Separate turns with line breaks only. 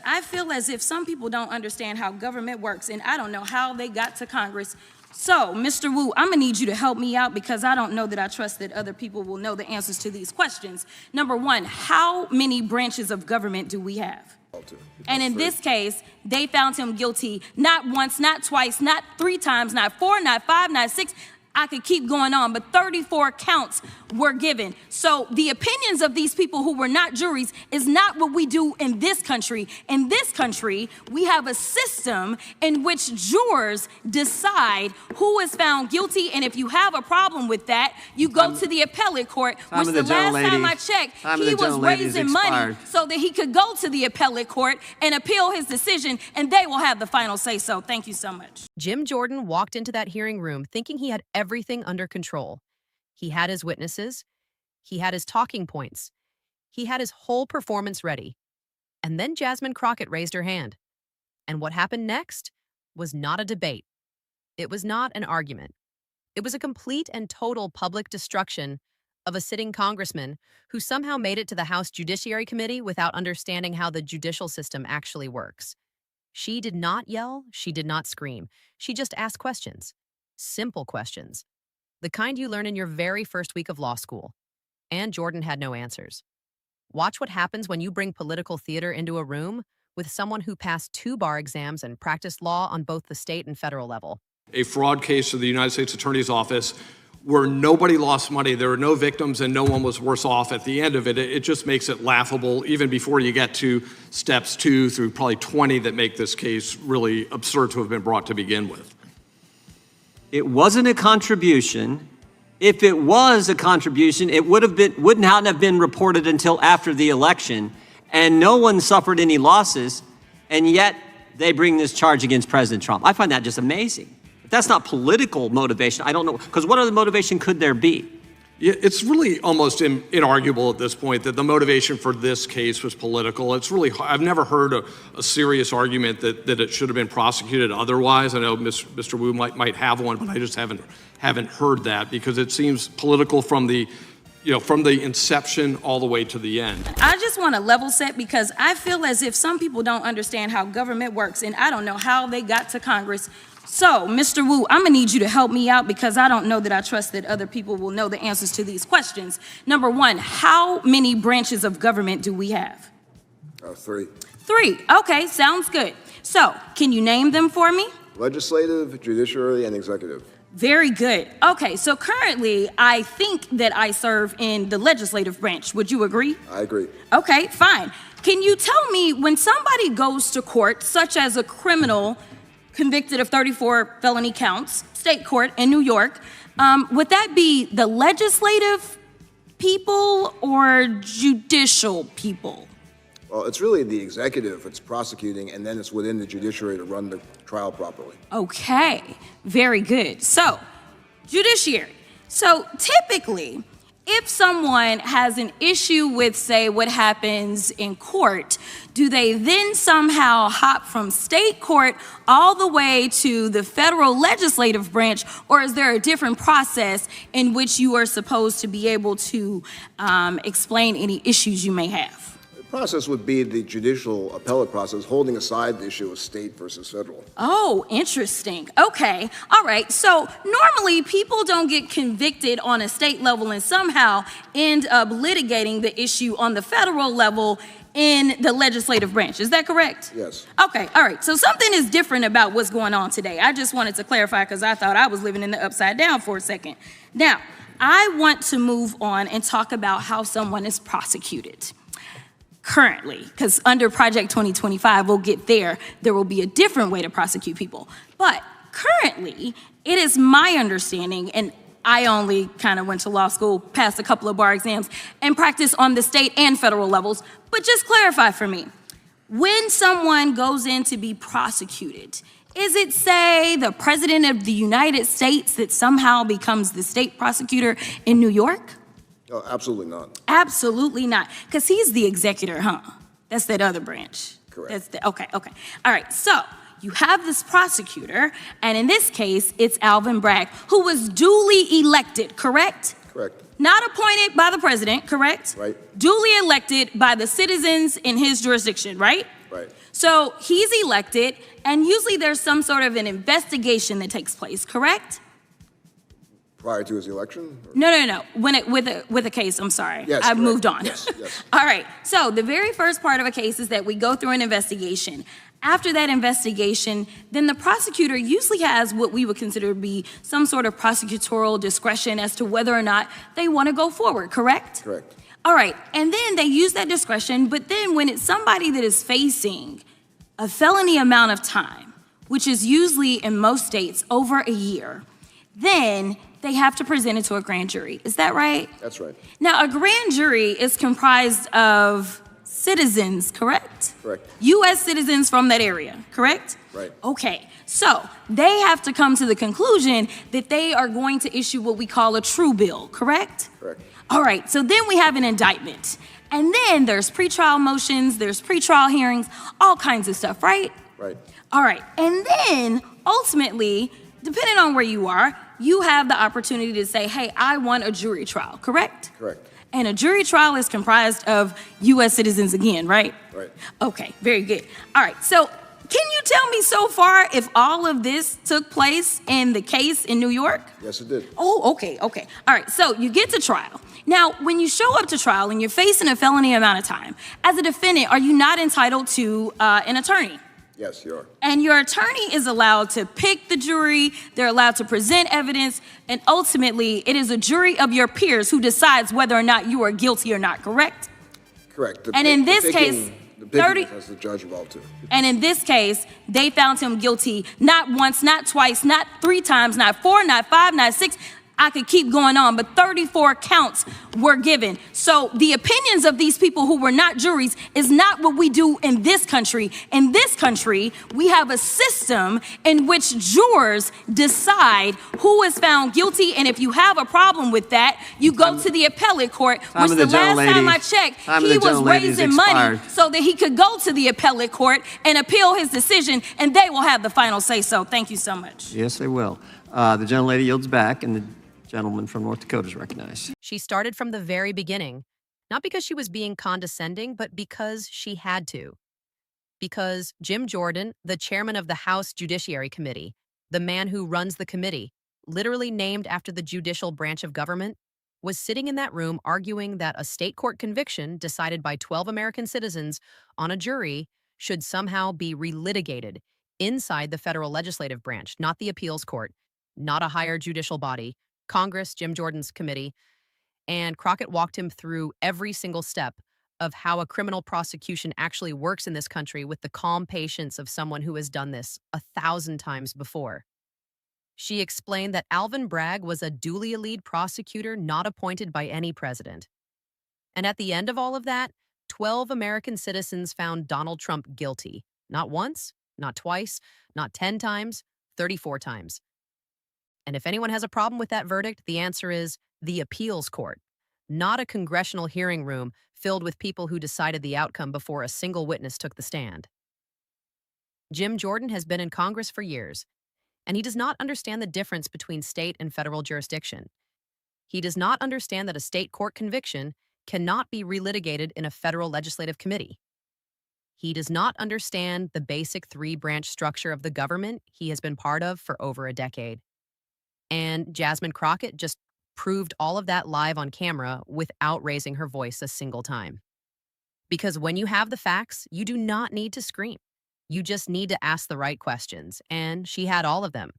I feel as if some people don't understand how government works, and I don't know how they got to Congress. So, Mr. Wu, I'm gonna need you to help me out because I don't know that I trust that other people will know the answers to these questions. Number one, how many branches of government do we have? And in this case, they found him guilty not once, not twice, not 3 times, not 4, not 5, not 6. I could keep going on, but 34 counts were given. So the opinions of these people who were not juries is not what we do in this country. In this country, we have a system in which jurors decide who is found guilty, and if you have a problem with that, you go to the appellate court, which the last time I checked, he was raising money so that he could go to the appellate court and appeal his decision, and they will have the final say-so. Thank you so much.
Jim Jordan walked into that hearing room thinking he had everything under control. He had his witnesses. He had his talking points. He had his whole performance ready. And then Jasmine Crockett raised her hand. And what happened next was not a debate. It was not an argument. It was a complete and total public destruction of a sitting congressman who somehow made it to the House Judiciary Committee without understanding how the judicial system actually works. She did not yell. She did not scream. She just asked questions. Simple questions. The kind you learn in your very first week of law school. And Jordan had no answers. Watch what happens when you bring political theater into a room with someone who passed 2 bar exams and practiced law on both the state and federal level.
A fraud case of the United States Attorney's Office where nobody lost money, there were no victims, and no one was worse off at the end of it. It just makes it laughable, even before you get to steps 2 through probably 20 that make this case really absurd to have been brought to begin with.
It wasn't a contribution. If it was a contribution, it wouldn't have been reported until after the election, and no one suffered any losses, and yet they bring this charge against President Trump. I find that just amazing. If that's not political motivation, I don't know, because what other motivation could there be?
Yeah, it's really almost inarguable at this point that the motivation for this case was political. It's really, I've never heard a serious argument that it should have been prosecuted otherwise. I know Mr. Wu might have one, but I just haven't heard that because it seems political from the inception all the way to the end.
I just want to level set because I feel as if some people don't understand how government works, and I don't know how they got to Congress. So, Mr. Wu, I'm gonna need you to help me out because I don't know that I trust that other people will know the answers to these questions. Number one, how many branches of government do we have?
3.
3, okay, sounds good. So, can you name them for me?
Legislative, judiciary, and executive.
Very good. Okay, so currently, I think that I serve in the legislative branch. Would you agree?
I agree.
Okay, fine. Can you tell me when somebody goes to court, such as a criminal convicted of 34 felony counts, state court in New York, would that be the legislative people or judicial people?
Well, it's really the executive that's prosecuting, and then it's within the judiciary to run the trial properly.
Okay, very good. So, judiciary. So, typically, if someone has an issue with, say, what happens in court, do they then somehow hop from state court all the way to the federal legislative branch, or is there a different process in which you are supposed to be able to explain any issues you may have?
The process would be the judicial appellate process, holding aside the issue of state versus federal.
Oh, interesting. Okay. All right. So normally people don't get convicted on a state level and somehow end up litigating the issue on the federal level in the legislative branch. Is that correct?
Yes.
Okay. All right. So something is different about what's going on today. I just wanted to clarify because I thought I was living in the upside down for a second. Now, I want to move on and talk about how someone is prosecuted. Currently, because under Project 2025, we'll get there. There will be a different way to prosecute people. But currently, it is my understanding, and I only kind of went to law school, passed a couple of bar exams, and practiced on the state and federal levels. But just clarify for me, when someone goes in to be prosecuted, is it, say, the President of the United States that somehow becomes the state prosecutor in New York?
Oh, absolutely not.
Absolutely not, because he's the executor, huh? That's that other branch.
Correct.
Okay. All right, so you have this prosecutor, and in this case, it's Alvin Bragg, who was duly elected, correct?
Correct.
Not appointed by the president, correct?
Right.
Duly elected by the citizens in his jurisdiction, right?
Right.
So he's elected, and usually there's some sort of an investigation that takes place, correct?
Prior to his election?
No. With a case, I'm sorry.
Yes,
I've
correct.
moved on.
Yes, yes.
All right. So the very first part of a case is that we go through an investigation. After that investigation, then the prosecutor usually has what we would consider to be some sort of prosecutorial discretion as to whether or not they want to go forward, correct?
Correct.
All right. And then they use that discretion, but then when it's somebody that is facing a felony amount of time, which is usually in most states over a year, then they have to present it to a grand jury. Is that right?
That's right.
Now, a grand jury is comprised of citizens, correct?
Correct.
U.S. citizens from that area, correct?
Right.
Okay, so they have to come to the conclusion that they are going to issue what we call a true bill, correct?
Correct.
All right, so then we have an indictment. And then there's pretrial motions, there's pretrial hearings, all kinds of stuff, right?
Right.
All right, and then ultimately, depending on where you are, you have the opportunity to say, hey, I want a jury trial, correct?
Correct.
And a jury trial is comprised of U.S. citizens again, right?
Right.
Okay, very good. All right, so can you tell me so far if all of this took place in the case in New York?
Yes, it did.
Oh, okay. All right, so you get to trial. Now, when you show up to trial and you're facing a felony amount of time, as a defendant, are you not entitled to an attorney?
Yes, you are.
And your attorney is allowed to pick the jury, they're allowed to present evidence, and ultimately, it is a jury of your peers who decides whether or not you are guilty or not, correct?
Correct.
And in this case,
the picking
30
has the judge involved too.
And in this case, they found him guilty not once, not twice, not 3 times, not 4, not 5, not 6. I could keep going on, but 34 counts were given. So the opinions of these people who were not juries is not what we do in this country. In this country, we have a system in which jurors decide who is found guilty, and if you have a problem with that, you go to the appellate court, which the last time I checked, he was raising money so that he could go to the appellate court and appeal his decision, and they will have the final say so. Thank you so much.
Yes, they will. The gentlelady yields back, and the gentleman from North Dakota is recognized.
She started from the very beginning, not because she was being condescending, but because she had to. Because Jim Jordan, the chairman of the House Judiciary Committee, the man who runs the committee, literally named after the judicial branch of government, was sitting in that room arguing that a state court conviction decided by 12 American citizens on a jury should somehow be relitigated inside the federal legislative branch, not the appeals court, not a higher judicial body, Congress, Jim Jordan's committee, and Crockett walked him through every single step of how a criminal prosecution actually works in this country with the calm patience of someone who has done this 1,000 times before. She explained that Alvin Bragg was a duly lead prosecutor not appointed by any president. And at the end of all of that, 12 American citizens found Donald Trump guilty. Not once, not twice, not 10 times, 34 times. And if anyone has a problem with that verdict, the answer is the appeals court, not a congressional hearing room filled with people who decided the outcome before a single witness took the stand. Jim Jordan has been in Congress for years, and he does not understand the difference between state and federal jurisdiction. He does not understand that a state court conviction cannot be relitigated in a federal legislative committee. He does not understand the basic 3-branch structure of the government he has been part of for over a decade. And Jasmine Crockett just proved all of that live on camera without raising her voice a single time. Because when you have the facts, you do not need to scream. You just need to ask the right questions, and she had all of them.